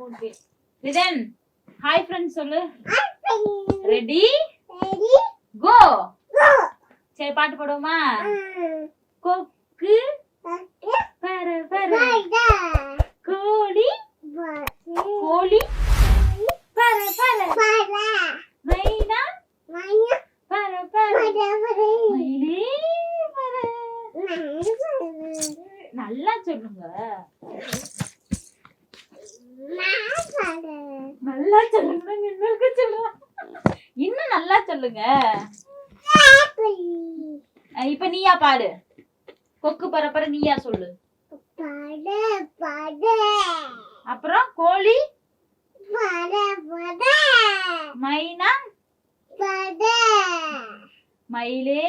Okay Rithan hi friends சொல்லு. Ready go. சரி பாட்டு பாடுவோமா? கொக்கு பர பர கோழி கோழி பர பர மைனா பர பர மயிலே பர. நல்லா சொல்லுங்க. நல்லா சொல்லுங்க. இன்னும் நல்லா சொல்லுங்க. இப்ப நீயா பாடு. கொக்கு பரப்பர நீயா சொல்லு. அப்புறம் கோழி மைனா மயிலே